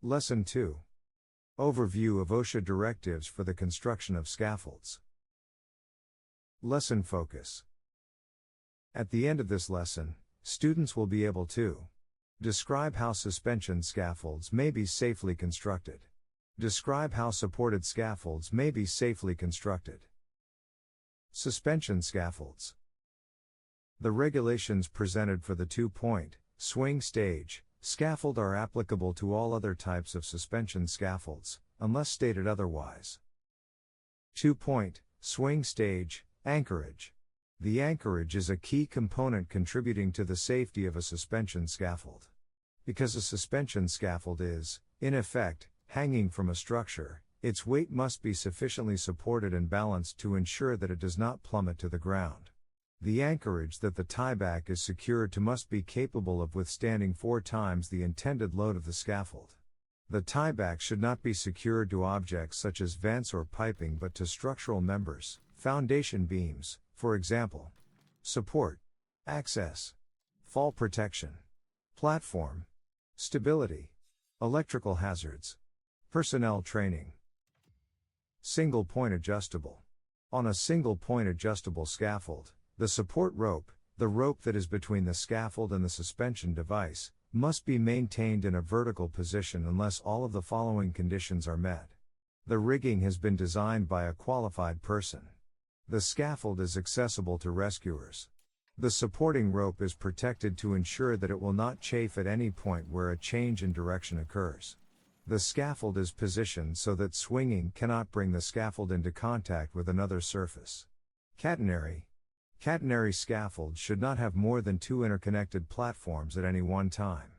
Lesson 2. Overview of OSHA directives for the construction of scaffolds. Lesson focus. At the end of this lesson, students will be able to describe how suspension scaffolds may be safely constructed. Describe how supported scaffolds may be safely constructed. Suspension scaffolds. The regulations presented for the 2-point swing stage scaffold are applicable to all other types of suspension scaffolds, unless stated otherwise. 2-point swing stage anchorage. The anchorage is a key component contributing to the safety of a suspension scaffold. Because a suspension scaffold is, in effect, hanging from a structure, its weight must be sufficiently supported and balanced to ensure that it does not plummet to the ground. The anchorage that the tieback is secured to must be capable of withstanding 4 times the intended load of the scaffold. The tieback should not be secured to objects such as vents or piping but to structural members, foundation beams, for example. Support, access, fall protection, platform, stability, electrical hazards, personnel training. Single point adjustable. On a single point adjustable scaffold, the support rope, the rope that is between the scaffold and the suspension device, must be maintained in a vertical position unless all of the following conditions are met. The rigging has been designed by a qualified person. The scaffold is accessible to rescuers. The supporting rope is protected to ensure that it will not chafe at any point where a change in direction occurs. The scaffold is positioned so that swinging cannot bring the scaffold into contact with another surface. Catenary. Catenary scaffolds should not have more than 2 interconnected platforms at any one time.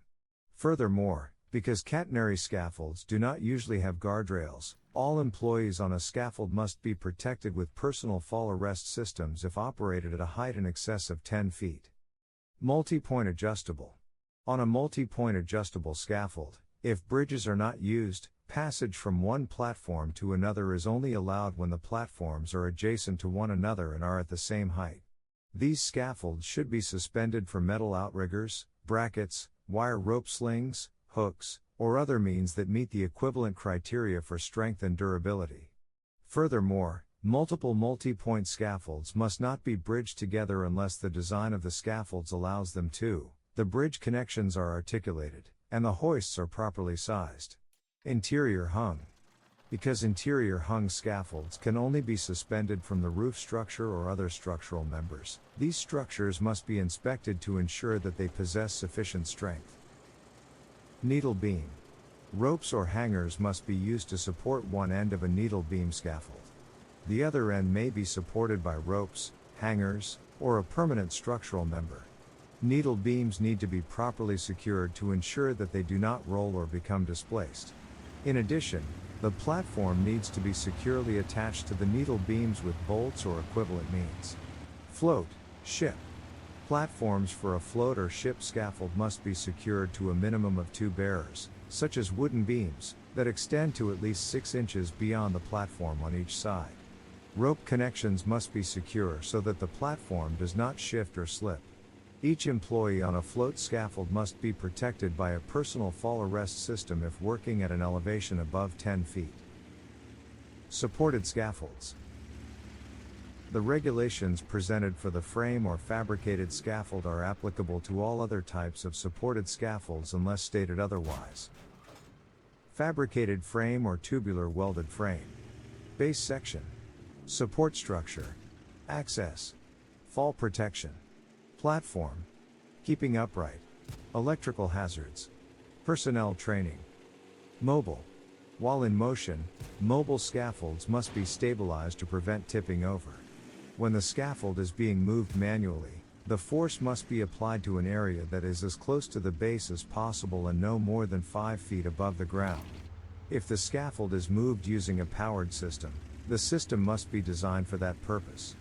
Furthermore, because catenary scaffolds do not usually have guardrails, all employees on a scaffold must be protected with personal fall arrest systems if operated at a height in excess of 10 feet. Multi-point adjustable. On a multi-point adjustable scaffold, if bridges are not used, passage from one platform to another is only allowed when the platforms are adjacent to one another and are at the same height. These scaffolds should be suspended from metal outriggers, brackets, wire rope slings, hooks, or other means that meet the equivalent criteria for strength and durability. Furthermore, multiple multi-point scaffolds must not be bridged together unless the design of the scaffolds allows them to, the bridge connections are articulated, and the hoists are properly sized. Interior hung. Because interior hung scaffolds can only be suspended from the roof structure or other structural members, these structures must be inspected to ensure that they possess sufficient strength. Needle beam. Ropes or hangers must be used to support one end of a needle beam scaffold. The other end may be supported by ropes, hangers, or a permanent structural member. Needle beams need to be properly secured to ensure that they do not roll or become displaced. In addition, the platform needs to be securely attached to the needle beams with bolts or equivalent means. Float, ship. Platforms for a float or ship scaffold must be secured to a minimum of 2 bearers, such as wooden beams, that extend to at least 6 inches beyond the platform on each side. Rope connections must be secure so that the platform does not shift or slip. Each employee on a float scaffold must be protected by a personal fall arrest system if working at an elevation above 10 feet. Supported scaffolds. The regulations presented for the frame or fabricated scaffold are applicable to all other types of supported scaffolds unless stated otherwise. Fabricated frame or tubular welded frame. Base section. Support structure. Access. Fall protection. Platform. Keeping upright. Electrical hazards. Personnel training. Mobile. While in motion, mobile scaffolds must be stabilized to prevent tipping over. When the scaffold is being moved manually, the force must be applied to an area that is as close to the base as possible and no more than 5 feet above the ground. If the scaffold is moved using a powered system, the system must be designed for that purpose.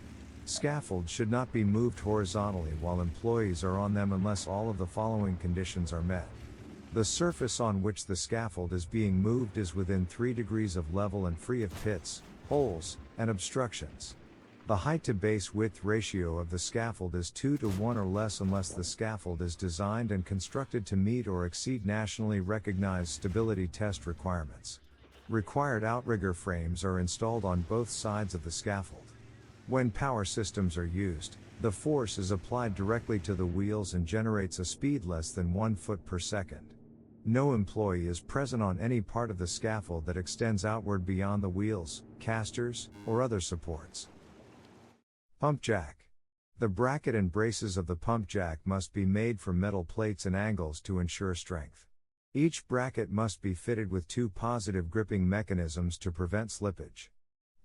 Scaffolds should not be moved horizontally while employees are on them unless all of the following conditions are met. The surface on which the scaffold is being moved is within 3 degrees of level and free of pits, holes, and obstructions. The height to base width ratio of the scaffold is 2 to 1 or less unless the scaffold is designed and constructed to meet or exceed nationally recognized stability test requirements. Required outrigger frames are installed on both sides of the scaffold. When power systems are used, the force is applied directly to the wheels and generates a speed less than 1 foot per second. No employee is present on any part of the scaffold that extends outward beyond the wheels, casters, or other supports. Pump jack. The bracket and braces of the pump jack must be made from metal plates and angles to ensure strength. Each bracket must be fitted with 2 positive gripping mechanisms to prevent slippage.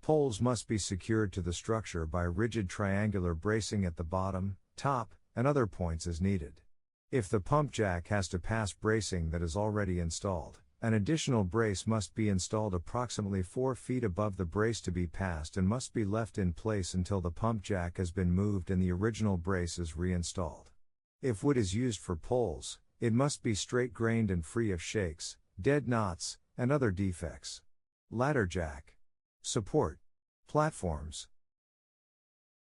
Poles must be secured to the structure by rigid triangular bracing at the bottom, top, and other points as needed. If the pump jack has to pass bracing that is already installed, an additional brace must be installed approximately 4 feet above the brace to be passed and must be left in place until the pump jack has been moved and the original brace is reinstalled. If wood is used for poles, it must be straight-grained and free of shakes, dead knots, and other defects. Ladder jack. Support. Platforms.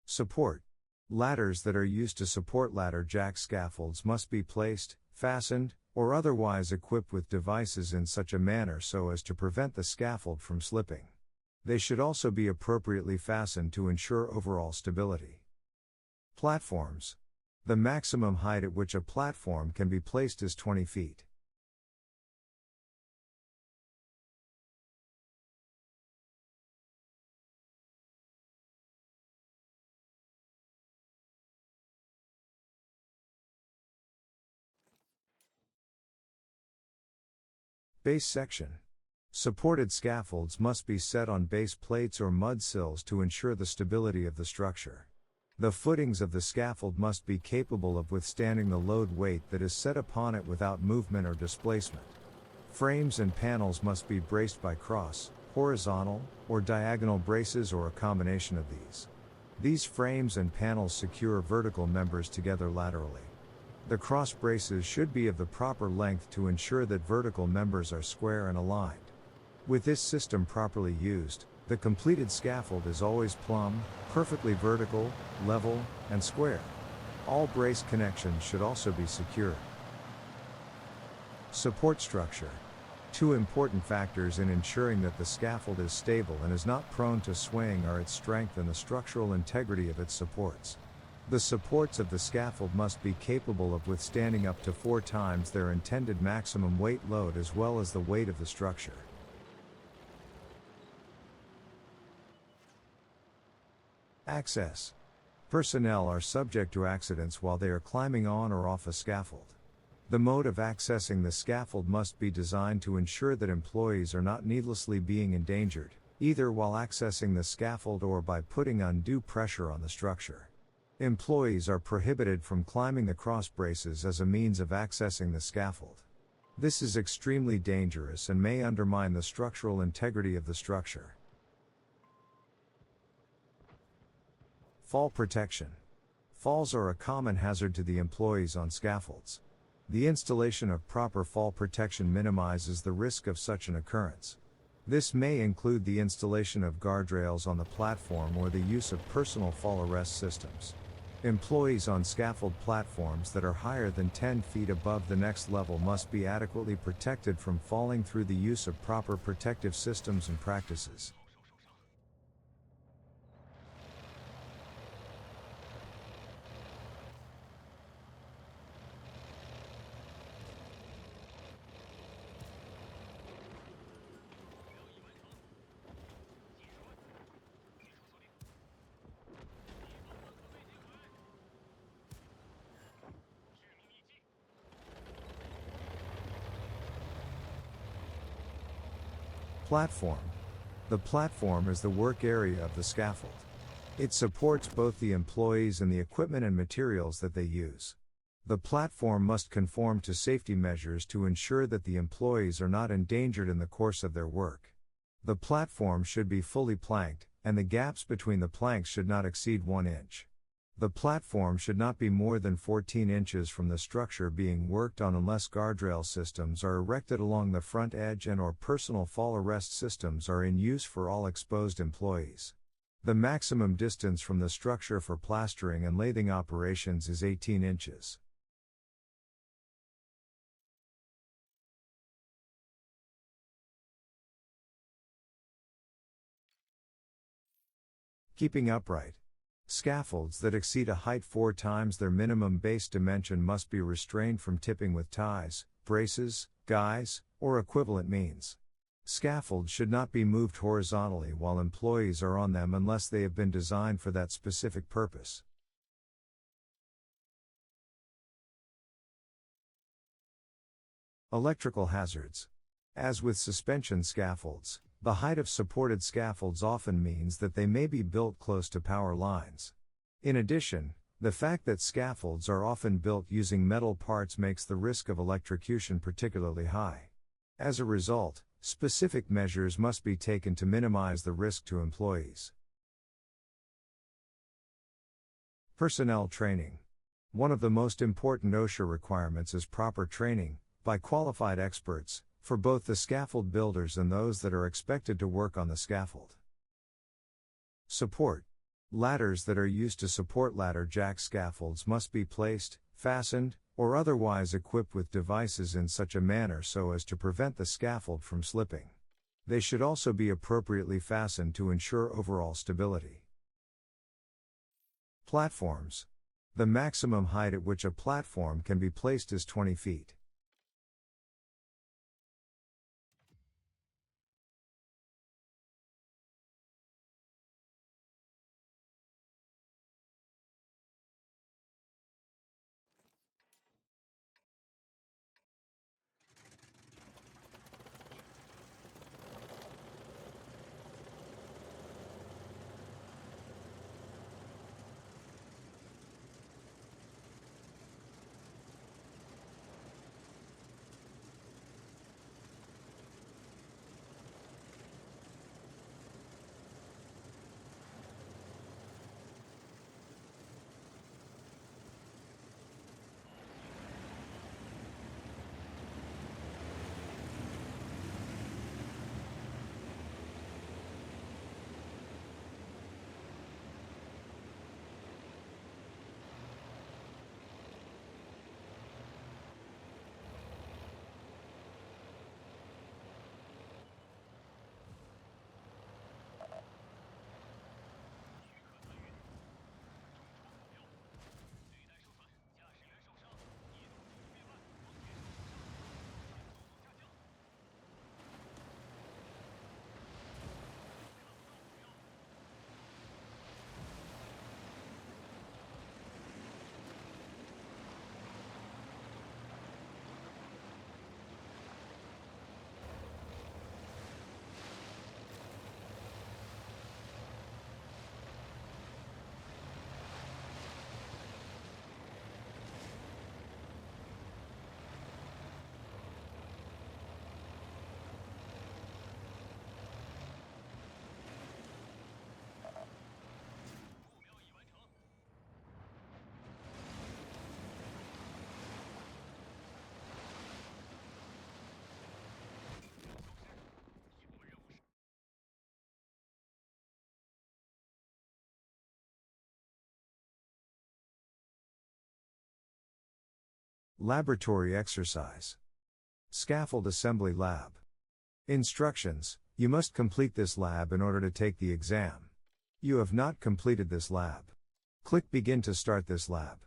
Support. Ladders that are used to support ladder jack scaffolds must be placed, fastened, or otherwise equipped with devices in such a manner so as to prevent the scaffold from slipping. They should also be appropriately fastened to ensure overall stability. Platforms. The maximum height at which a platform can be placed is 20 feet. Base section. Supported scaffolds must be set on base plates or mud sills to ensure the stability of the structure. The footings of the scaffold must be capable of withstanding the load weight that is set upon it without movement or displacement. Frames and panels must be braced by cross, horizontal, or diagonal braces or a combination of these. These frames and panels secure vertical members together laterally. The cross braces should be of the proper length to ensure that vertical members are square and aligned. With this system properly used, the completed scaffold is always plumb, perfectly vertical, level, and square. All brace connections should also be secure. Support structure. 2 important factors in ensuring that the scaffold is stable and is not prone to swaying are its strength and the structural integrity of its supports. The supports of the scaffold must be capable of withstanding up to 4 times their intended maximum weight load as well as the weight of the structure. Access. Personnel are subject to accidents while they are climbing on or off a scaffold. The mode of accessing the scaffold must be designed to ensure that employees are not needlessly being endangered, either while accessing the scaffold or by putting undue pressure on the structure. Employees are prohibited from climbing the cross braces as a means of accessing the scaffold. This is extremely dangerous and may undermine the structural integrity of the structure. Fall protection. Falls are a common hazard to the employees on scaffolds. The installation of proper fall protection minimizes the risk of such an occurrence. This may include the installation of guardrails on the platform or the use of personal fall arrest systems. Employees on scaffold platforms that are higher than 10 feet above the next level must be adequately protected from falling through the use of proper protective systems and practices. Platform. The platform is the work area of the scaffold. It supports both the employees and the equipment and materials that they use. The platform must conform to safety measures to ensure that the employees are not endangered in the course of their work. The platform should be fully planked, and the gaps between the planks should not exceed 1 inch. The platform should not be more than 14 inches from the structure being worked on unless guardrail systems are erected along the front edge and/or personal fall arrest systems are in use for all exposed employees. The maximum distance from the structure for plastering and lathing operations is 18 inches. Keeping upright. Scaffolds that exceed a height 4 times their minimum base dimension must be restrained from tipping with ties, braces, guys, or equivalent means. Scaffolds should not be moved horizontally while employees are on them unless they have been designed for that specific purpose. Electrical hazards. As with suspension scaffolds, the height of supported scaffolds often means that they may be built close to power lines. In addition, the fact that scaffolds are often built using metal parts makes the risk of electrocution particularly high. As a result, specific measures must be taken to minimize the risk to employees. Personnel training. One of the most important OSHA requirements is proper training, by qualified experts, for both the scaffold builders and those that are expected to work on the scaffold. Support. Ladders that are used to support ladder jack scaffolds must be placed, fastened, or otherwise equipped with devices in such a manner so as to prevent the scaffold from slipping. They should also be appropriately fastened to ensure overall stability. Platforms. The maximum height at which a platform can be placed is 20 feet. Laboratory exercise. Scaffold assembly lab. Instructions: you must complete this lab in order to take the exam. You have not completed this lab. Click Begin to start this lab.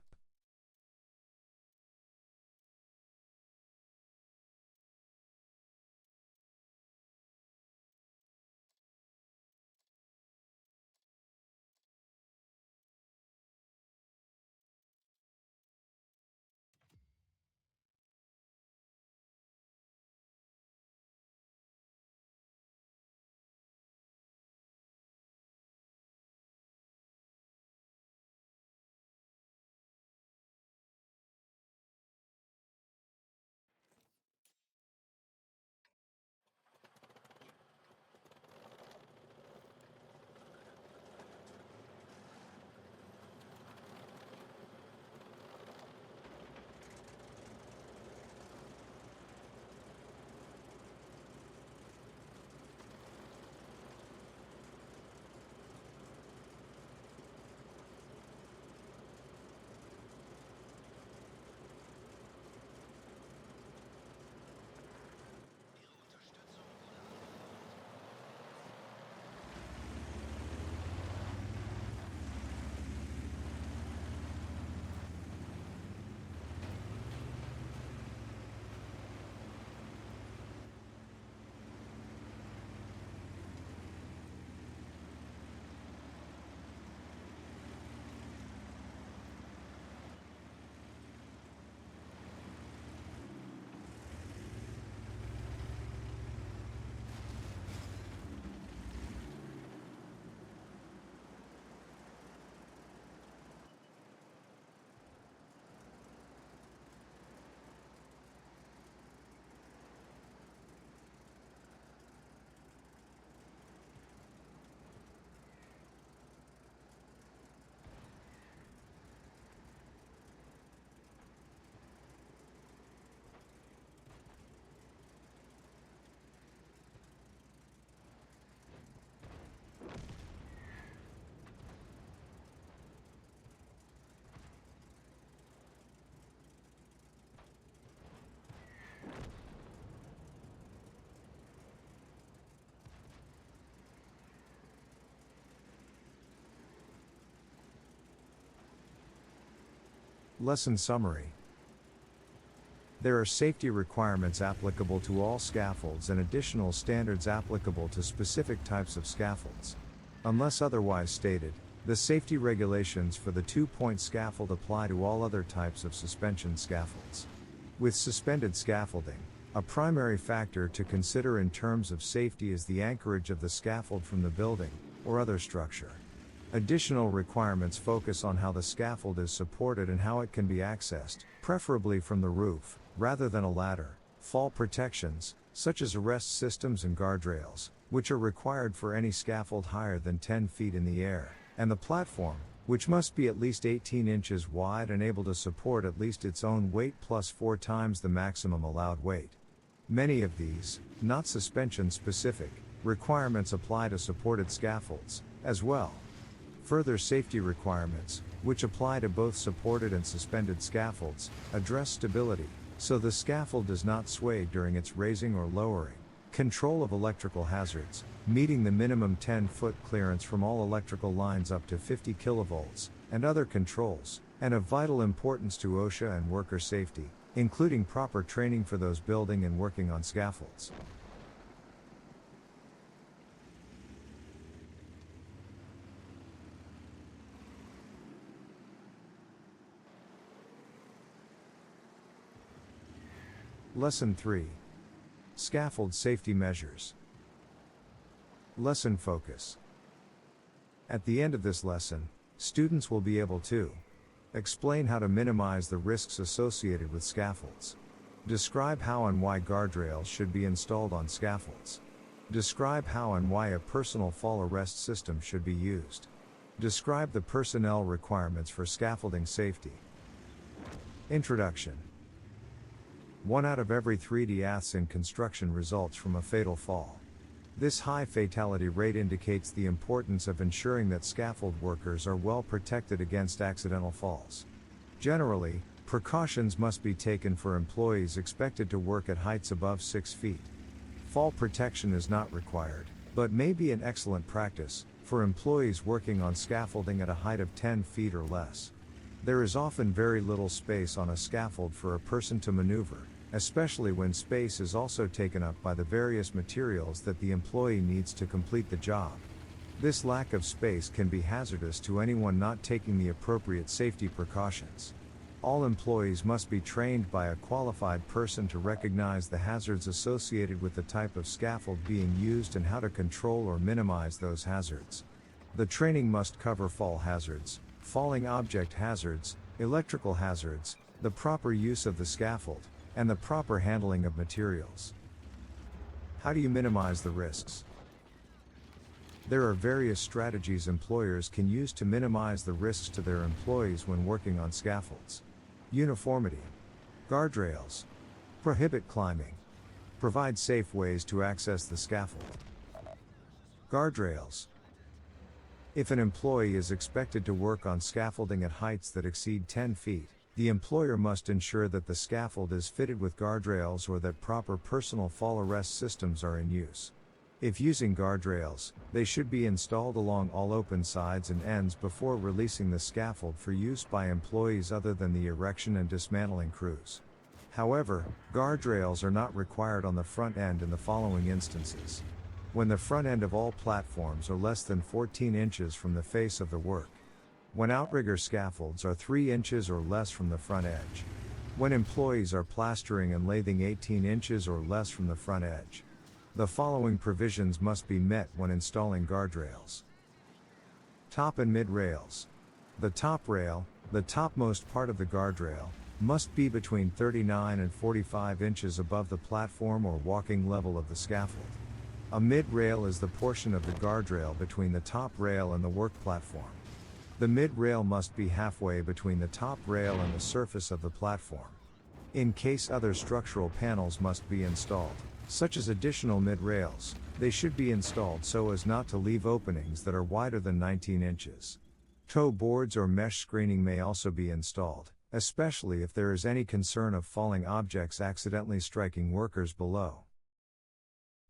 Lesson summary. There are safety requirements applicable to all scaffolds and additional standards applicable to specific types of scaffolds. Unless otherwise stated, the safety regulations for the two-point scaffold apply to all other types of suspension scaffolds. With suspended scaffolding, a primary factor to consider in terms of safety is the anchorage of the scaffold from the building or other structure. Additional requirements focus on how the scaffold is supported and how it can be accessed, preferably from the roof, rather than a ladder. Fall protections, such as arrest systems and guardrails, which are required for any scaffold higher than 10 feet in the air, and the platform, which must be at least 18 inches wide and able to support at least its own weight plus 4 times the maximum allowed weight. Many of these, not suspension-specific, requirements apply to supported scaffolds, as well. Further safety requirements, which apply to both supported and suspended scaffolds, address stability, so the scaffold does not sway during its raising or lowering, control of electrical hazards, meeting the minimum 10-foot clearance from all electrical lines up to 50 kilovolts, and other controls, and of vital importance to OSHA and worker safety, including proper training for those building and working on scaffolds. Lesson 3. Scaffold Safety Measures. Lesson Focus. At the end of this lesson, students will be able to explain how to minimize the risks associated with scaffolds. Describe how and why guardrails should be installed on scaffolds. Describe how and why a personal fall arrest system should be used. Describe the personnel requirements for scaffolding safety. Introduction. 1 out of every 3 deaths in construction results from a fatal fall. This high fatality rate indicates the importance of ensuring that scaffold workers are well protected against accidental falls. Generally, precautions must be taken for employees expected to work at heights above 6 feet. Fall protection is not required, but may be an excellent practice for employees working on scaffolding at a height of 10 feet or less. There is often very little space on a scaffold for a person to maneuver, especially when space is also taken up by the various materials that the employee needs to complete the job. This lack of space can be hazardous to anyone not taking the appropriate safety precautions. All employees must be trained by a qualified person to recognize the hazards associated with the type of scaffold being used and how to control or minimize those hazards. The training must cover fall hazards, falling object hazards, electrical hazards, the proper use of the scaffold, and the proper handling of materials. How do you minimize the risks? There are various strategies employers can use to minimize the risks to their employees when working on scaffolds. Uniformity. Guardrails. Prohibit climbing. Provide safe ways to access the scaffold. Guardrails. If an employee is expected to work on scaffolding at heights that exceed 10 feet, the employer must ensure that the scaffold is fitted with guardrails or that proper personal fall arrest systems are in use. If using guardrails, they should be installed along all open sides and ends before releasing the scaffold for use by employees other than the erection and dismantling crews. However, guardrails are not required on the front end in the following instances. When the front end of all platforms are less than 14 inches from the face of the work. When outrigger scaffolds are 3 inches or less from the front edge. When employees are plastering and lathing 18 inches or less from the front edge. The following provisions must be met when installing guardrails. Top and mid rails. The top rail, the topmost part of the guardrail, must be between 39 and 45 inches above the platform or walking level of the scaffold. A mid rail is the portion of the guardrail between the top rail and the work platform. The mid-rail must be halfway between the top rail and the surface of the platform. In case other structural panels must be installed, such as additional mid-rails, they should be installed so as not to leave openings that are wider than 19 inches. Toe boards or mesh screening may also be installed, especially if there is any concern of falling objects accidentally striking workers below.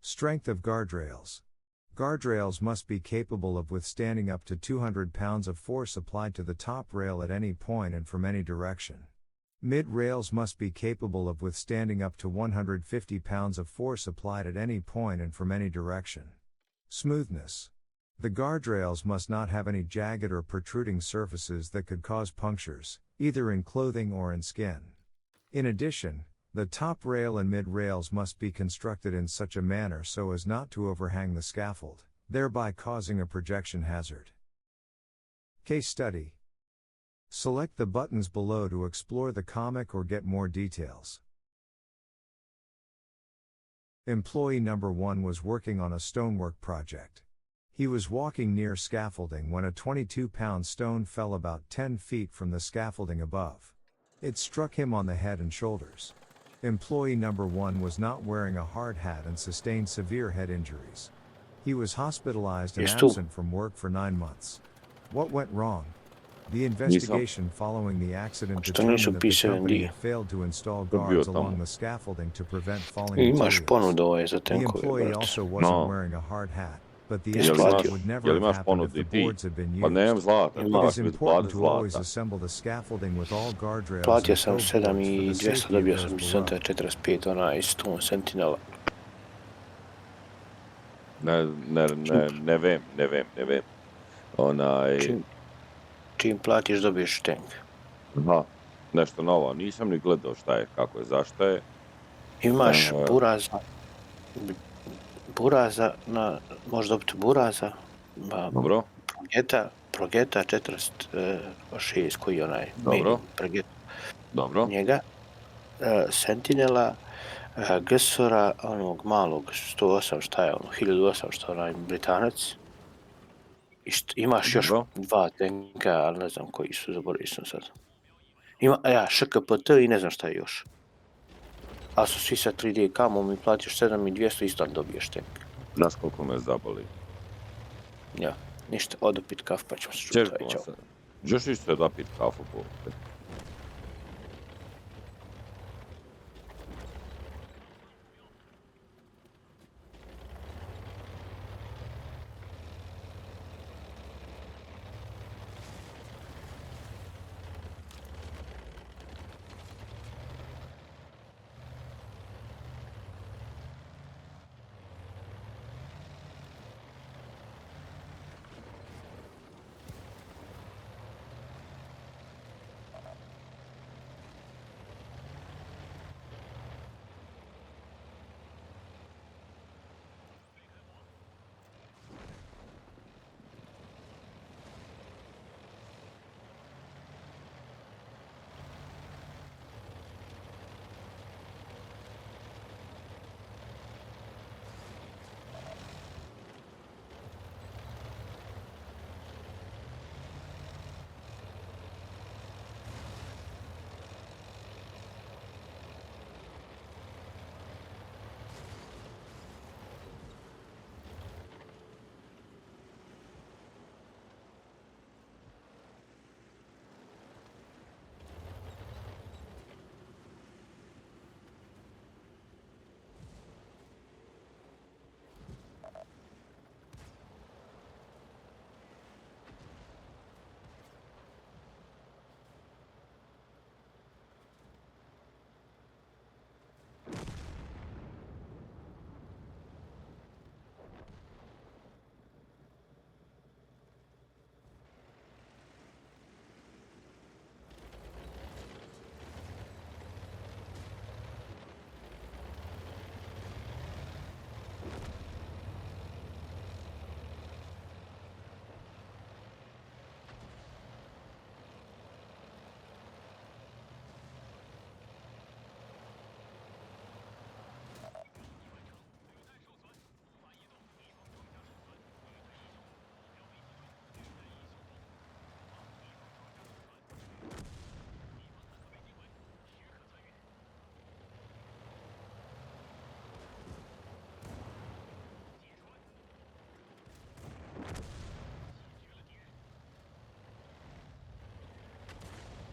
Strength of guardrails. Guardrails must be capable of withstanding up to 200 pounds of force applied to the top rail at any point and from any direction. Mid-rails must be capable of withstanding up to 150 pounds of force applied at any point and from any direction. Smoothness. The guardrails must not have any jagged or protruding surfaces that could cause punctures, either in clothing or in skin. In addition, the top rail and mid-rails must be constructed in such a manner so as not to overhang the scaffold, thereby causing a projection hazard. Case study. Select the buttons below to explore the comic or get more details. Employee number 1 was working on a stonework project. He was walking near scaffolding when a 22-pound stone fell about 10 feet from the scaffolding above. It struck him on the head and shoulders. Employee number 1 was not wearing a hard hat and sustained severe head injuries. He was hospitalized and absent from work for 9 months. What went wrong? The investigation following the accident determined that the company had failed to install guards along the scaffolding to prevent falling materials. The employee also wasn't wearing a hard hat, but the accident would never have happened if the boards had been used. It is important to always assemble the scaffolding with all guardrails Platio and sam toe boards for the 7 i 200, safety of dobio those sam below. 45 onaj Stone Sentinela. Ne vem. Čim platiš dobiješ tank. Aha, nešto novo, nisam ni gledao šta je, kako je, zašto je. Imaš buraza, možeš dobiti buraza, Dobro. Progeta 46 koji je onaj Dobro. Progeta. Dobro. Njega, Sentinela, Gesora, onog malog 108, šta je ono, 1800, onaj Britanac. Imaš još 2 tenka, ali ne znam koji su, zaboravio sam sad. ŠKPT i ne znam šta je još. A su svi sa 3D kamom i platiš 7200 isto dobiješ tank. Znaš koliko me zaboli. Ja, ništa, odo pit kafu pa ćemo se čuti. Žeš isto da pit kafu po.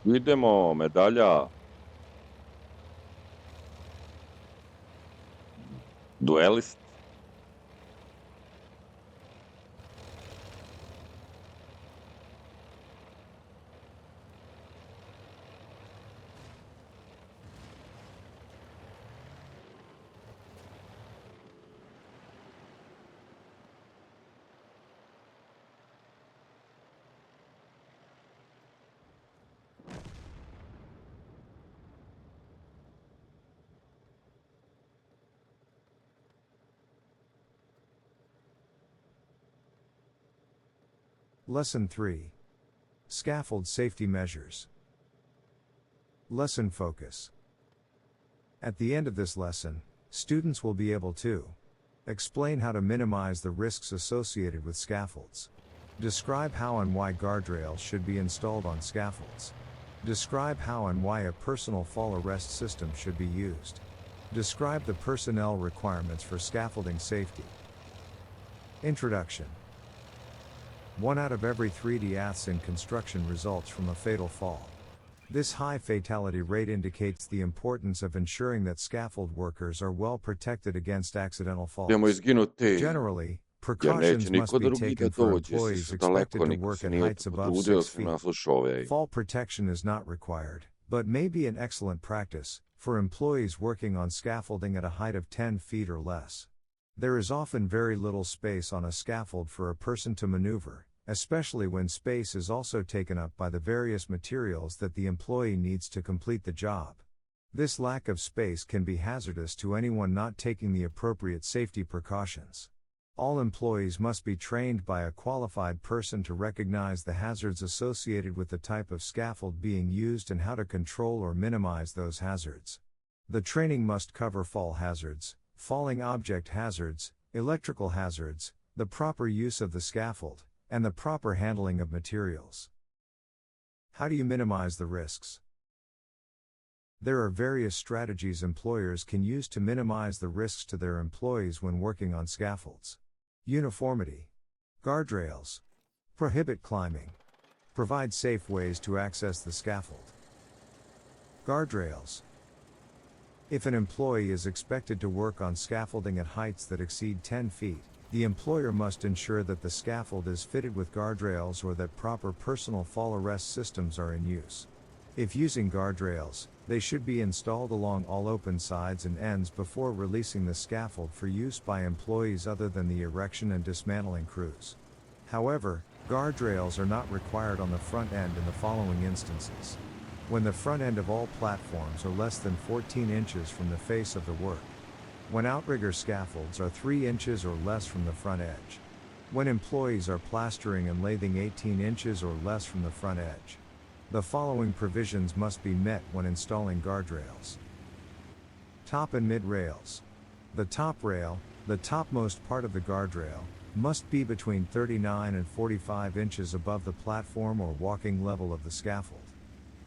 Idemo, medalja. Duelist. Lesson 3. Scaffold safety measures. Lesson focus. At the end of this lesson, students will be able to explain how to minimize the risks associated with scaffolds. Describe how and why guardrails should be installed on scaffolds. Describe how and why a personal fall arrest system should be used. Describe the personnel requirements for scaffolding safety. Introduction. 1 out of every 3 deaths in construction results from a fatal fall. This high fatality rate indicates the importance of ensuring that scaffold workers are well protected against accidental falls. Generally, precautions must be taken for employees expected to work at heights above 6 feet. Fall protection is not required, but may be an excellent practice for employees working on scaffolding at a height of 10 feet or less. There is often very little space on a scaffold for a person to maneuver, especially when space is also taken up by the various materials that the employee needs to complete the job. This lack of space can be hazardous to anyone not taking the appropriate safety precautions. All employees must be trained by a qualified person to recognize the hazards associated with the type of scaffold being used and how to control or minimize those hazards. The training must cover fall hazards, falling object hazards, electrical hazards, the proper use of the scaffold, and the proper handling of materials. How do you minimize the risks? There are various strategies employers can use to minimize the risks to their employees when working on scaffolds. Uniformity. Guardrails. Prohibit climbing. Provide safe ways to access the scaffold. Guardrails. If an employee is expected to work on scaffolding at heights that exceed 10 feet, the employer must ensure that the scaffold is fitted with guardrails or that proper personal fall arrest systems are in use. If using guardrails, they should be installed along all open sides and ends before releasing the scaffold for use by employees other than the erection and dismantling crews. However, guardrails are not required on the front end in the following instances. When the front end of all platforms are less than 14 inches from the face of the work. When outrigger scaffolds are 3 inches or less from the front edge. When employees are plastering and lathing 18 inches or less from the front edge. The following provisions must be met when installing guardrails. Top and mid rails. The top rail, the topmost part of the guardrail, must be between 39 and 45 inches above the platform or walking level of the scaffold.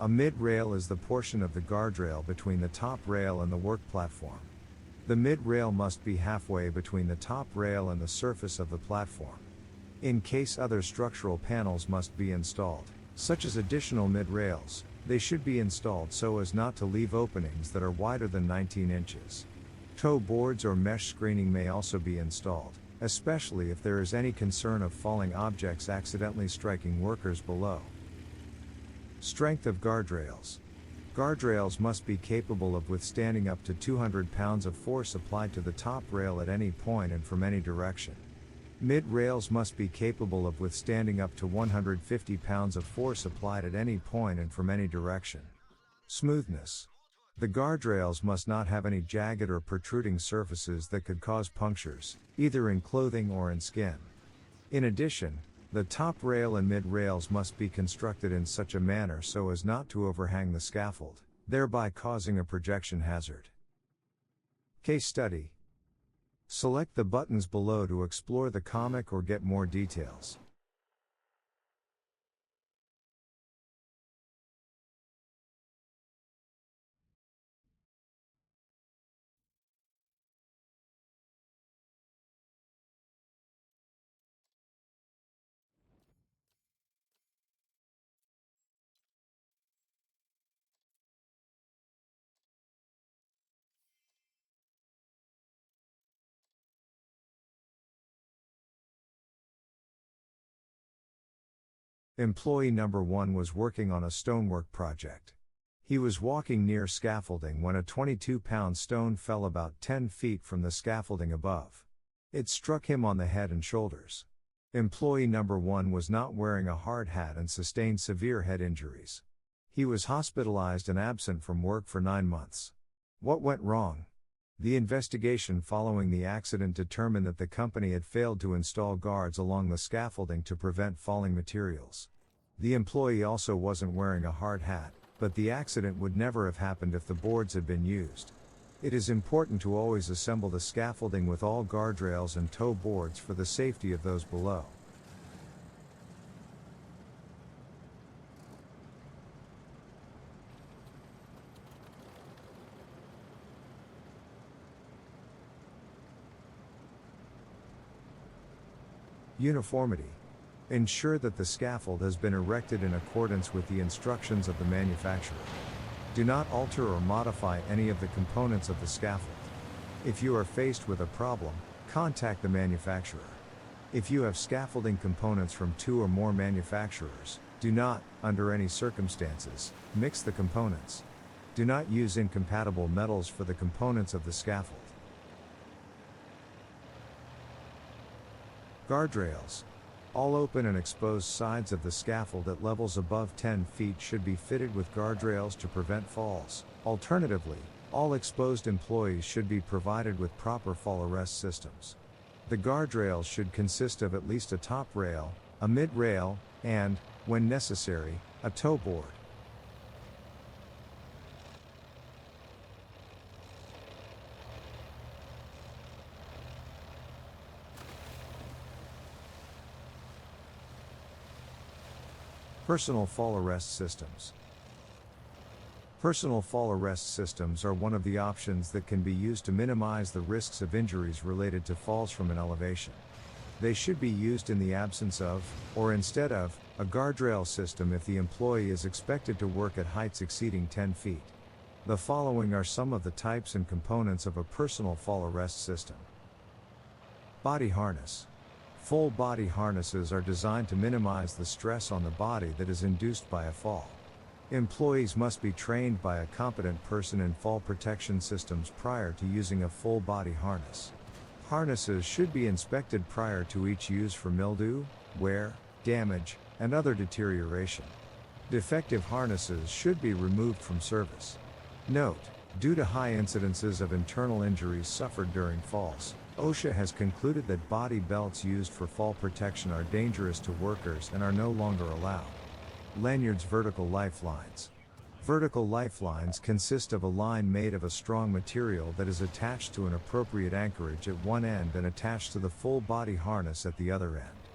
A mid-rail is the portion of the guardrail between the top rail and the work platform. The mid-rail must be halfway between the top rail and the surface of the platform. In case other structural panels must be installed, such as additional mid-rails, they should be installed so as not to leave openings that are wider than 19 inches. Toe boards or mesh screening may also be installed, especially if there is any concern of falling objects accidentally striking workers below. Strength of guardrails. Guardrails must be capable of withstanding up to 200 pounds of force applied to the top rail at any point and from any direction. Mid-rails must be capable of withstanding up to 150 pounds of force applied at any point and from any direction. Smoothness. The guardrails must not have any jagged or protruding surfaces that could cause punctures, either in clothing or in skin. In addition, the top rail and mid-rails must be constructed in such a manner so as not to overhang the scaffold, thereby causing a projection hazard. Case study. Select the buttons below to explore the comic or get more details. Employee number 1 was working on a stonework project. He was walking near scaffolding when a 22-pound stone fell about 10 feet from the scaffolding above. It struck him on the head and shoulders. Employee number 1 was not wearing a hard hat and sustained severe head injuries. He was hospitalized and absent from work for 9 months. What went wrong? The investigation following the accident determined that the company had failed to install guards along the scaffolding to prevent falling materials. The employee also wasn't wearing a hard hat, but the accident would never have happened if the boards had been used. It is important to always assemble the scaffolding with all guardrails and tow boards for the safety of those below. Uniformity. Ensure that the scaffold has been erected in accordance with the instructions of the manufacturer. Do not alter or modify any of the components of the scaffold. If you are faced with a problem, contact the manufacturer. If you have scaffolding components from 2 or more manufacturers, do not, under any circumstances, mix the components. Do not use incompatible metals for the components of the scaffold. Guardrails. All open and exposed sides of the scaffold at levels above 10 feet should be fitted with guardrails to prevent falls. Alternatively, all exposed employees should be provided with proper fall arrest systems. The guardrails should consist of at least a top rail, a mid-rail, and, when necessary, a tow board. Personal fall arrest systems. Personal fall arrest systems are one of the options that can be used to minimize the risks of injuries related to falls from an elevation. They should be used in the absence of, or instead of, a guardrail system if the employee is expected to work at heights exceeding 10 feet. The following are some of the types and components of a personal fall arrest system. Body harness. Full body harnesses are designed to minimize the stress on the body that is induced by a fall. Employees must be trained by a competent person in fall protection systems prior to using a full body harness. Harnesses should be inspected prior to each use for mildew, wear, damage, and other deterioration. Defective harnesses should be removed from service. Note: due to high incidences of internal injuries suffered during falls, OSHA has concluded that body belts used for fall protection are dangerous to workers and are no longer allowed. Lanyards. Vertical lifelines. Vertical lifelines consist of a line made of a strong material that is attached to an appropriate anchorage at one end and attached to the full body harness at the other end.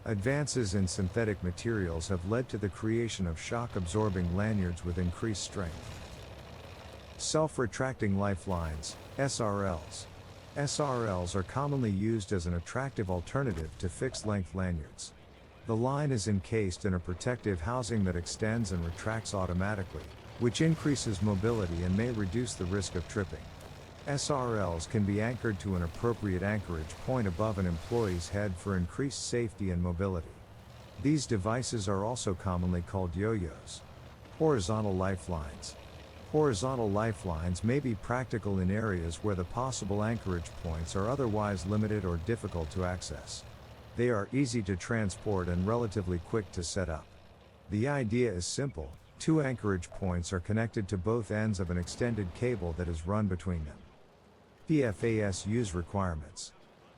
Advances in synthetic materials have led to the creation of shock-absorbing lanyards with increased strength. Self-retracting lifelines, SRLs. SRLs are commonly used as an attractive alternative to fixed-length lanyards. The line is encased in a protective housing that extends and retracts automatically, which increases mobility and may reduce the risk of tripping. SRLs can be anchored to an appropriate anchorage point above an employee's head for increased safety and mobility. These devices are also commonly called yo-yos. Horizontal lifelines. Horizontal lifelines may be practical in areas where the possible anchorage points are otherwise limited or difficult to access. They are easy to transport and relatively quick to set up. The idea is simple: 2 anchorage points are connected to both ends of an extended cable that is run between them. PFAS use requirements.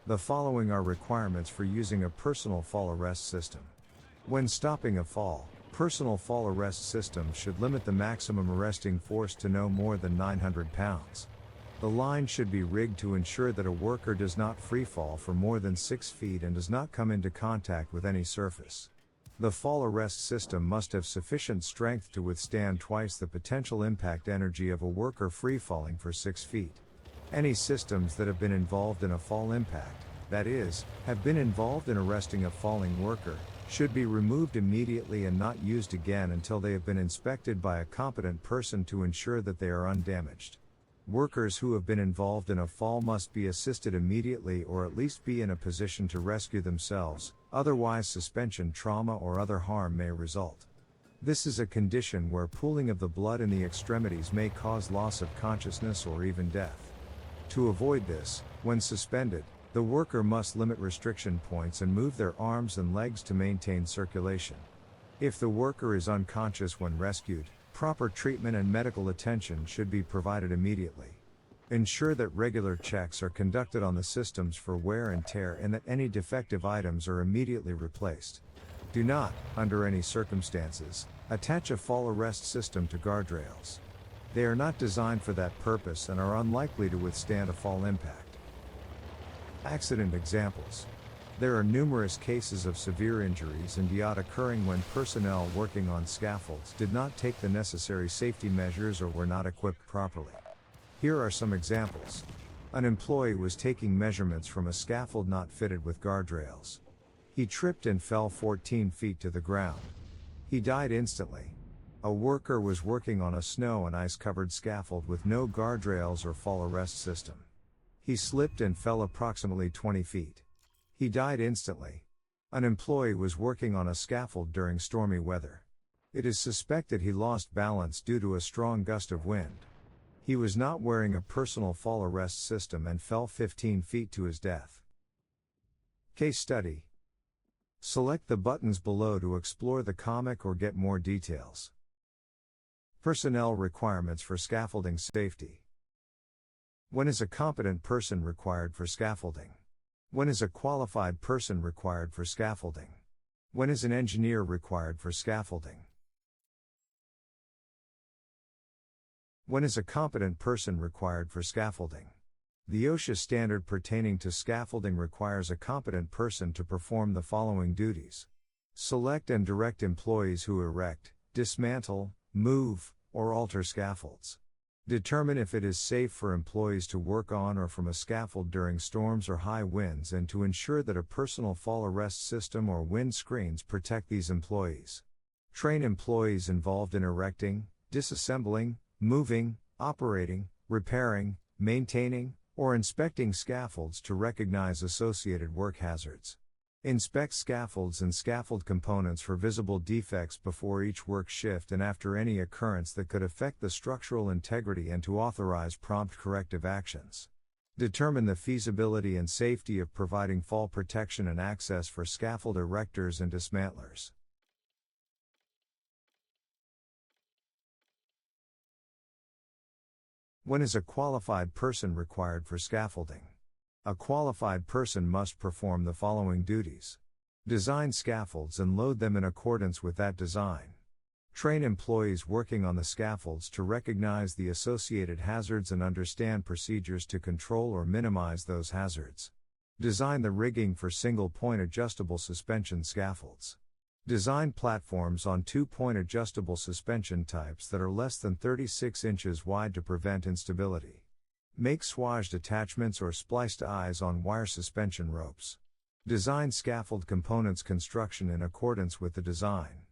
The following are requirements for using a personal fall arrest system. When stopping a fall, personal fall arrest systems should limit the maximum arresting force to no more than 900 pounds. The line should be rigged to ensure that a worker does not free fall for more than 6 feet and does not come into contact with any surface. The fall arrest system must have sufficient strength to withstand twice the potential impact energy of a worker free falling for 6 feet. Any systems that have been involved in a fall impact, that is, have been involved in arresting a falling worker, should be removed immediately and not used again until they have been inspected by a competent person to ensure that they are undamaged. Workers who have been involved in a fall must be assisted immediately or at least be in a position to rescue themselves, otherwise suspension trauma or other harm may result. This is a condition where pooling of the blood in the extremities may cause loss of consciousness or even death. To avoid this, when suspended, the worker must limit restriction points and move their arms and legs to maintain circulation. If the worker is unconscious when rescued, proper treatment and medical attention should be provided immediately. Ensure that regular checks are conducted on the systems for wear and tear and that any defective items are immediately replaced. Do not, under any circumstances, attach a fall arrest system to guardrails. They are not designed for that purpose and are unlikely to withstand a fall impact. Accident examples. There are numerous cases of severe injuries and yacht occurring when personnel working on scaffolds did not take the necessary safety measures or were not equipped properly. Here are some examples. An employee was taking measurements from a scaffold not fitted with guardrails. He tripped and fell 14 feet to the ground. He died instantly. A worker was working on a snow and ice covered scaffold with no guardrails or fall arrest system. He slipped and fell approximately 20 feet. He died instantly. An employee was working on a scaffold during stormy weather. It is suspected he lost balance due to a strong gust of wind. He was not wearing a personal fall arrest system and fell 15 feet to his death. Case study. Select the buttons below to explore the comic or get more details. Personnel requirements for scaffolding safety. When is a competent person required for scaffolding? When is a qualified person required for scaffolding? When is an engineer required for scaffolding? When is a competent person required for scaffolding? The OSHA standard pertaining to scaffolding requires a competent person to perform the following duties. Select and direct employees who erect, dismantle, move, or alter scaffolds. Determine if it is safe for employees to work on or from a scaffold during storms or high winds and to ensure that a personal fall arrest system or wind screens protect these employees. Train employees involved in erecting, disassembling, moving, operating, repairing, maintaining, or inspecting scaffolds to recognize associated work hazards. Inspect scaffolds and scaffold components for visible defects before each work shift and after any occurrence that could affect the structural integrity and to authorize prompt corrective actions. Determine the feasibility and safety of providing fall protection and access for scaffold erectors and dismantlers. When is a qualified person required for scaffolding? A qualified person must perform the following duties. Design scaffolds and load them in accordance with that design. Train employees working on the scaffolds to recognize the associated hazards and understand procedures to control or minimize those hazards. Design the rigging for single-point adjustable suspension scaffolds. Design platforms on 2-point adjustable suspension types that are less than 36 inches wide to prevent instability. Make swaged attachments or spliced eyes on wire suspension ropes. Design scaffold components construction in accordance with the design.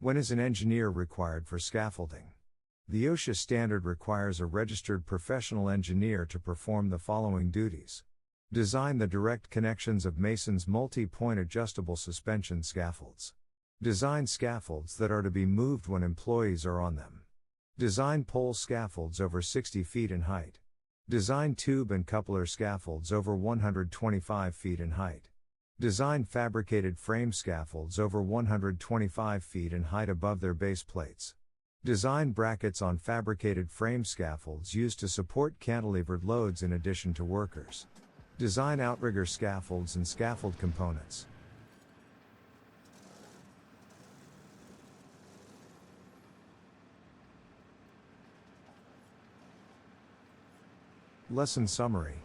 When is an engineer required for scaffolding? The OSHA standard requires a registered professional engineer to perform the following duties. Design the direct connections of mason's multi-point adjustable suspension scaffolds. Design scaffolds that are to be moved when employees are on them. Design pole scaffolds over 60 feet in height. Design tube and coupler scaffolds over 125 feet in height. Design fabricated frame scaffolds over 125 feet in height above their base plates. Design brackets on fabricated frame scaffolds used to support cantilevered loads in addition to workers. Design outrigger scaffolds and scaffold components. Lesson summary.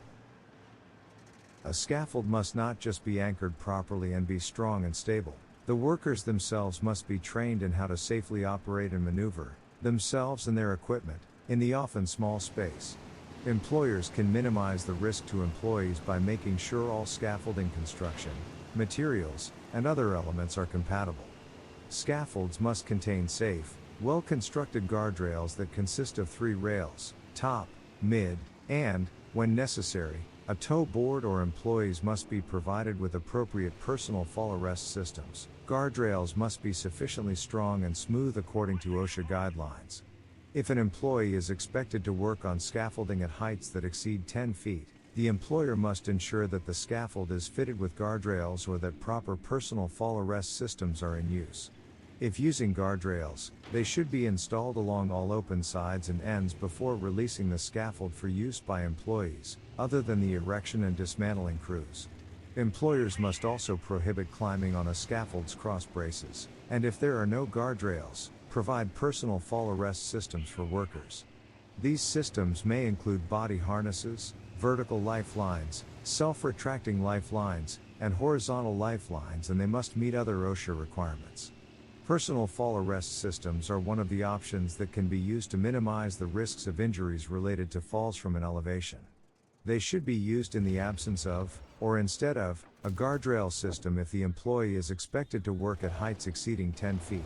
A scaffold must not just be anchored properly and be strong and stable. The workers themselves must be trained in how to safely operate and maneuver themselves and their equipment in the often small space. Employers can minimize the risk to employees by making sure all scaffolding construction, materials, and other elements are compatible. Scaffolds must contain safe, well-constructed guardrails that consist of 3 rails, top, mid, and, when necessary, a tow board, or employees must be provided with appropriate personal fall arrest systems. Guardrails must be sufficiently strong and smooth according to OSHA guidelines. If an employee is expected to work on scaffolding at heights that exceed 10 feet, the employer must ensure that the scaffold is fitted with guardrails or that proper personal fall arrest systems are in use. If using guardrails, they should be installed along all open sides and ends before releasing the scaffold for use by employees, other than the erection and dismantling crews. Employers must also prohibit climbing on a scaffold's cross braces, and if there are no guardrails, provide personal fall arrest systems for workers. These systems may include body harnesses, vertical lifelines, self-retracting lifelines, and horizontal lifelines, and they must meet other OSHA requirements. Personal fall arrest systems are one of the options that can be used to minimize the risks of injuries related to falls from an elevation. They should be used in the absence of, or instead of, a guardrail system if the employee is expected to work at heights exceeding 10 feet.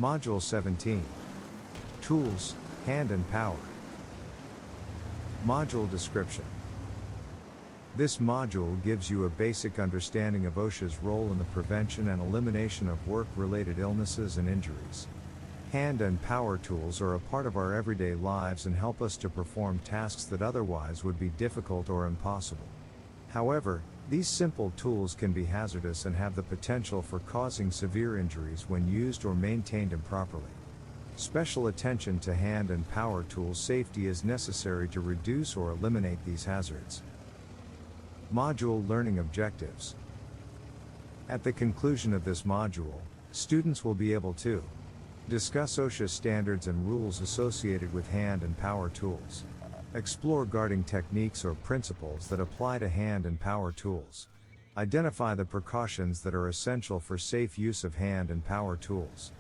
Module 17. Tools, Hand and Power. Module Description. This module gives you a basic understanding of OSHA's role in the prevention and elimination of work-related illnesses and injuries. Hand and power tools are a part of our everyday lives and help us to perform tasks that otherwise would be difficult or impossible. However, these simple tools can be hazardous and have the potential for causing severe injuries when used or maintained improperly. Special attention to hand and power tool safety is necessary to reduce or eliminate these hazards. Module Learning Objectives. At the conclusion of this module, students will be able to discuss OSHA standards and rules associated with hand and power tools. Explore guarding techniques or principles that apply to hand and power tools. Identify the precautions that are essential for safe use of hand and power tools.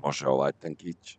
Može ovaj tankić.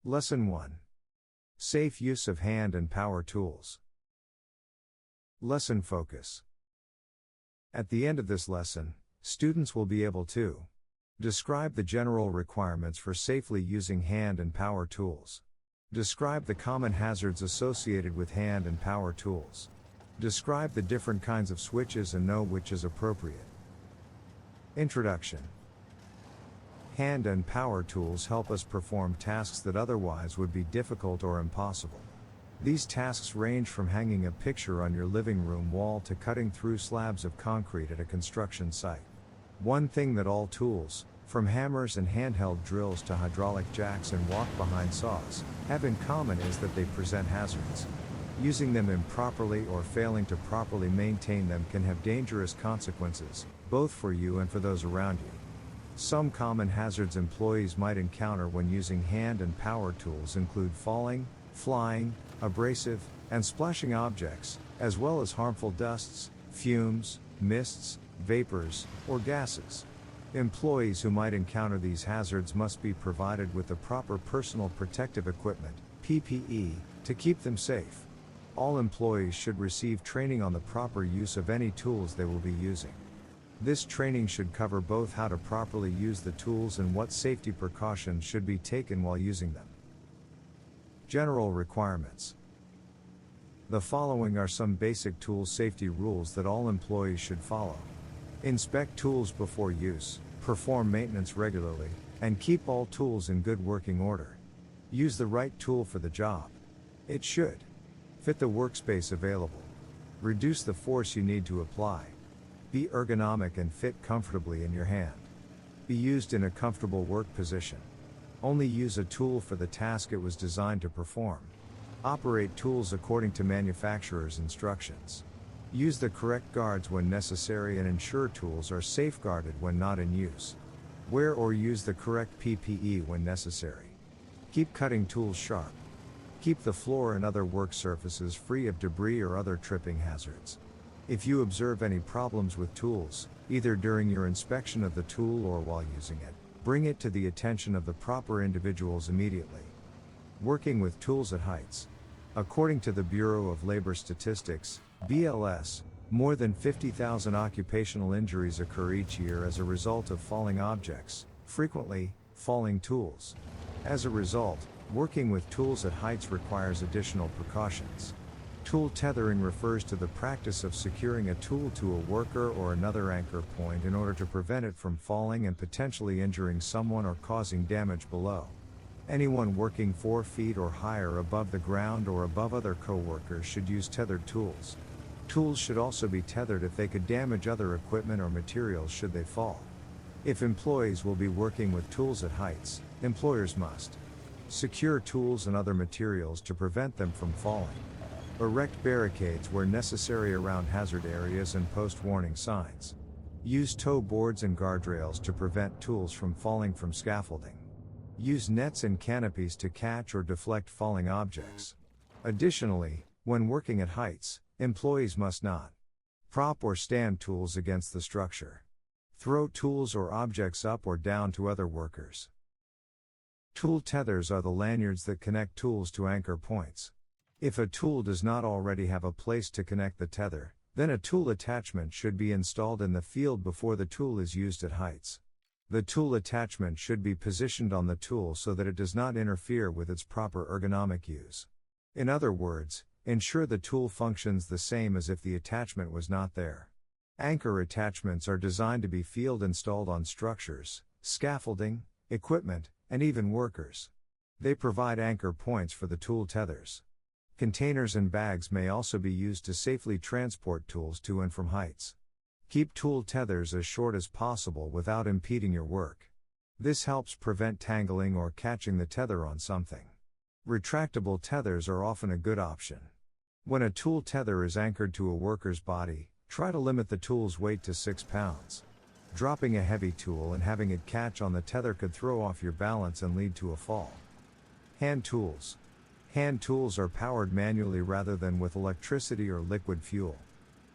Lesson 1. Safe use of hand and power tools. Lesson focus. At the end of this lesson, students will be able to describe the general requirements for safely using hand and power tools. Describe the common hazards associated with hand and power tools. Describe the different kinds of switches and know which is appropriate. Introduction. Hand and power tools help us perform tasks that otherwise would be difficult or impossible. These tasks range from hanging a picture on your living room wall to cutting through slabs of concrete at a construction site. One thing that all tools, from hammers and handheld drills to hydraulic jacks and walk-behind saws, have in common is that they present hazards. Using them improperly or failing to properly maintain them can have dangerous consequences, both for you and for those around you. Some common hazards employees might encounter when using hand and power tools include falling, flying, abrasive, and splashing objects, as well as harmful dusts, fumes, mists, vapors, or gases. Employees who might encounter these hazards must be provided with the proper personal protective equipment, PPE, to keep them safe. All employees should receive training on the proper use of any tools they will be using. This training should cover both how to properly use the tools and what safety precautions should be taken while using them. General requirements. The following are some basic tool safety rules that all employees should follow. Inspect tools before use, perform maintenance regularly, and keep all tools in good working order. Use the right tool for the job. It should fit the workspace available. Reduce the force you need to apply. Be ergonomic and fit comfortably in your hand. Be used in a comfortable work position. Only use a tool for the task it was designed to perform. Operate tools according to manufacturer's instructions. Use the correct guards when necessary and ensure tools are safeguarded when not in use. Wear or use the correct PPE when necessary. Keep cutting tools sharp. Keep the floor and other work surfaces free of debris or other tripping hazards. If you observe any problems with tools, either during your inspection of the tool or while using it, bring it to the attention of the proper individuals immediately. Working with tools at heights. According to the Bureau of Labor Statistics, BLS, more than 50,000 occupational injuries occur each year as a result of falling objects, frequently, falling tools. As a result, working with tools at heights requires additional precautions. Tool tethering refers to the practice of securing a tool to a worker or another anchor point in order to prevent it from falling and potentially injuring someone or causing damage below. Anyone working 4 feet or higher above the ground or above other co-workers should use tethered tools. Tools should also be tethered if they could damage other equipment or materials should they fall. If employees will be working with tools at heights, employers must secure tools and other materials to prevent them from falling. Erect barricades where necessary around hazard areas and post warning signs. Use tow boards and guardrails to prevent tools from falling from scaffolding. Use nets and canopies to catch or deflect falling objects. Additionally, when working at heights, employees must not prop or stand tools against the structure. Throw tools or objects up or down to other workers. Tool tethers are the lanyards that connect tools to anchor points. If a tool does not already have a place to connect the tether, then a tool attachment should be installed in the field before the tool is used at heights. The tool attachment should be positioned on the tool so that it does not interfere with its proper ergonomic use. In other words, ensure the tool functions the same as if the attachment was not there. Anchor attachments are designed to be field installed on structures, scaffolding, equipment, and even workers. They provide anchor points for the tool tethers. Containers and bags may also be used to safely transport tools to and from heights. Keep tool tethers as short as possible without impeding your work. This helps prevent tangling or catching the tether on something. Retractable tethers are often a good option. When a tool tether is anchored to a worker's body, try to limit the tool's weight to 6 pounds. Dropping a heavy tool and having it catch on the tether could throw off your balance and lead to a fall. Hand tools. Hand tools are powered manually rather than with electricity or liquid fuel.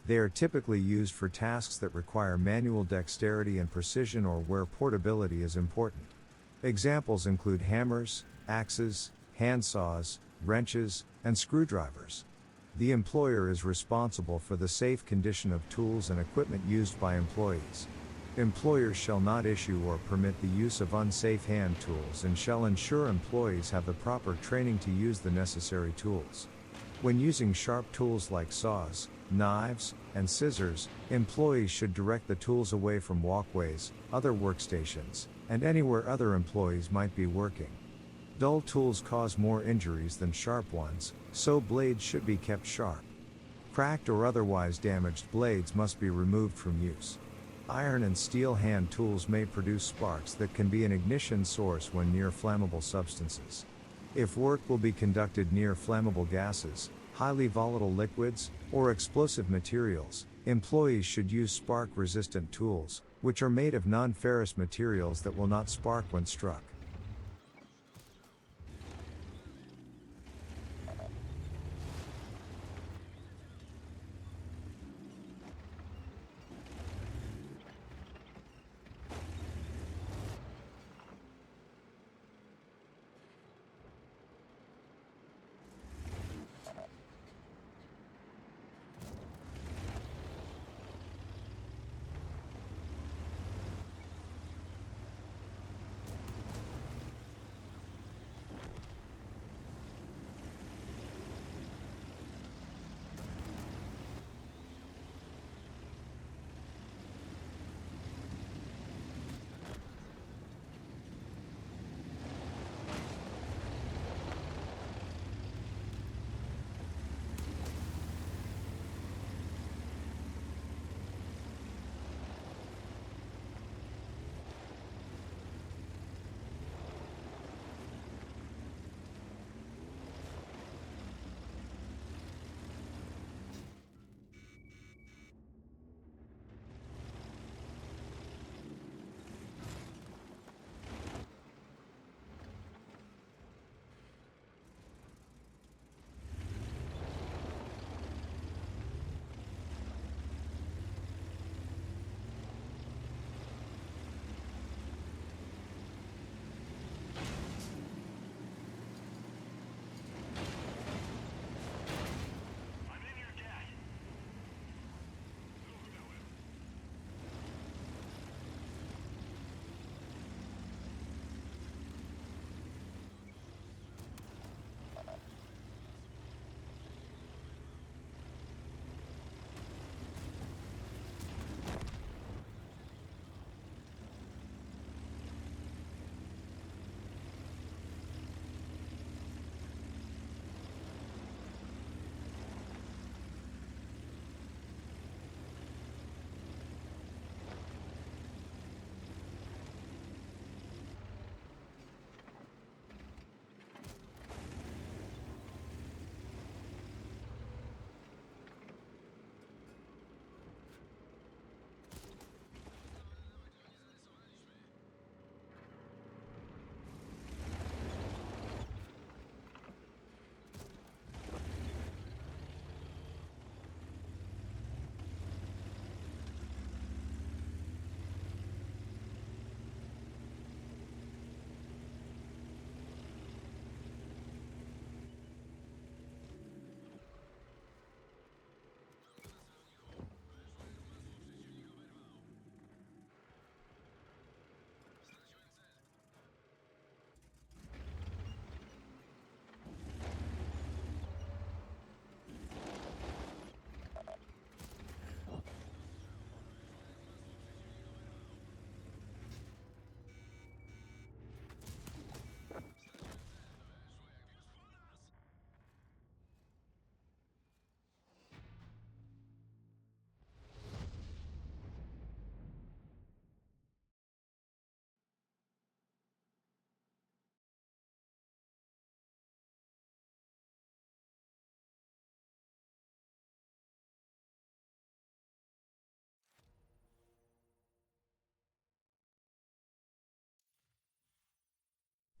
They are typically used for tasks that require manual dexterity and precision or where portability is important. Examples include hammers, axes, handsaws, wrenches, and screwdrivers. The employer is responsible for the safe condition of tools and equipment used by employees. Employers shall not issue or permit the use of unsafe hand tools and shall ensure employees have the proper training to use the necessary tools. When using sharp tools like saws, knives, and scissors, employees should direct the tools away from walkways, other workstations, and anywhere other employees might be working. Dull tools cause more injuries than sharp ones, so blades should be kept sharp. Cracked or otherwise damaged blades must be removed from use. Iron and steel hand tools may produce sparks that can be an ignition source when near flammable substances. If work will be conducted near flammable gases, highly volatile liquids, or explosive materials, employees should use spark-resistant tools, which are made of non-ferrous materials that will not spark when struck.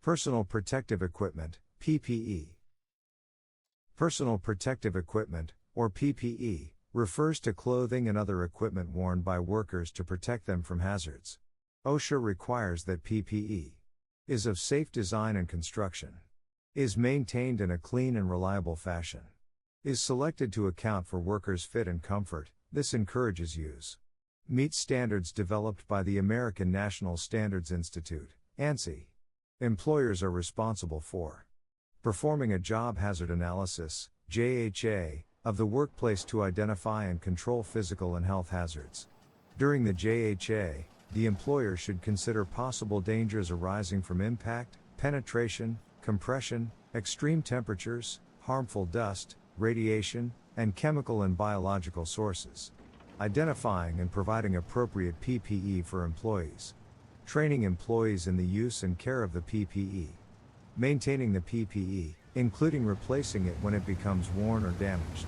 Personal Protective Equipment, PPE. Personal protective equipment, or PPE, refers to clothing and other equipment worn by workers to protect them from hazards. OSHA requires that PPE is of safe design and construction. Is maintained in a clean and reliable fashion. Is selected to account for workers' fit and comfort. This encourages use. Meets standards developed by the American National Standards Institute, ANSI. Employers are responsible for performing a job hazard analysis, JHA, of the workplace to identify and control physical and health hazards. During the JHA, the employer should consider possible dangers arising from impact, penetration, compression, extreme temperatures, harmful dust, radiation, and chemical and biological sources. Identifying and providing appropriate PPE for employees. Training employees in the use and care of the PPE. Maintaining the PPE, including replacing it when it becomes worn or damaged.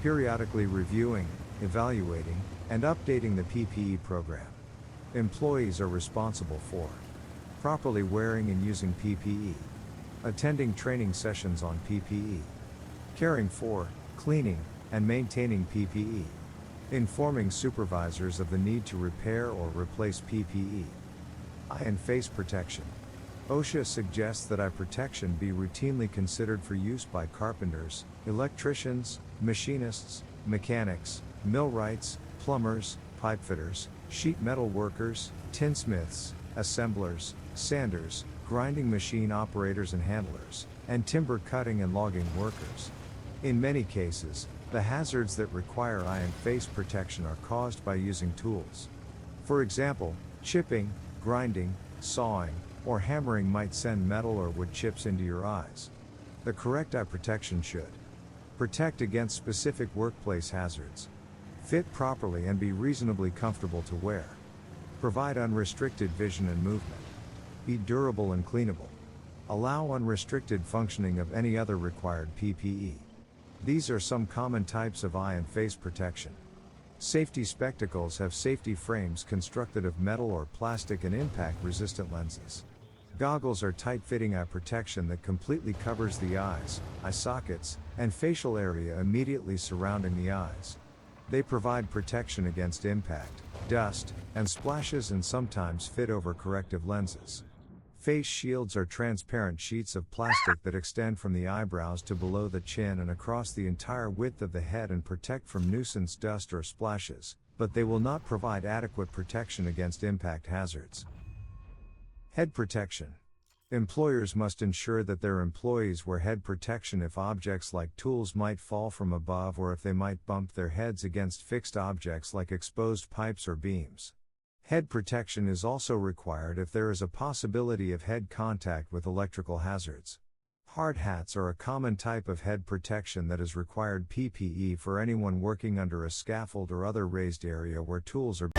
Periodically reviewing, evaluating, and updating the PPE program. Employees are responsible for properly wearing and using PPE. Attending training sessions on PPE. Caring for, cleaning, and maintaining PPE. Informing supervisors of the need to repair or replace PPE. Eye and face protection. OSHA suggests that eye protection be routinely considered for use by carpenters, electricians, machinists, mechanics, millwrights, plumbers, pipefitters, sheet metal workers, tinsmiths, assemblers, sanders, grinding machine operators and handlers, and timber cutting and logging workers. In many cases, the hazards that require eye and face protection are caused by using tools. For example, chipping, grinding, sawing, or hammering might send metal or wood chips into your eyes. The correct eye protection should protect against specific workplace hazards, fit properly and be reasonably comfortable to wear, provide unrestricted vision and movement, be durable and cleanable, allow unrestricted functioning of any other required PPE. These are some common types of eye and face protection. Safety spectacles have safety frames constructed of metal or plastic and impact-resistant lenses. Goggles are tight-fitting eye protection that completely covers the eyes, eye sockets, and facial area immediately surrounding the eyes. They provide protection against impact, dust, and splashes and sometimes fit over corrective lenses. Face shields are transparent sheets of plastic that extend from the eyebrows to below the chin and across the entire width of the head and protect from nuisance dust or splashes, but they will not provide adequate protection against impact hazards. Head protection. Employers must ensure that their employees wear head protection if objects like tools might fall from above or if they might bump their heads against fixed objects like exposed pipes or beams. Head protection is also required if there is a possibility of head contact with electrical hazards. Hard hats are a common type of head protection that is required PPE for anyone working under a scaffold or other raised area where tools are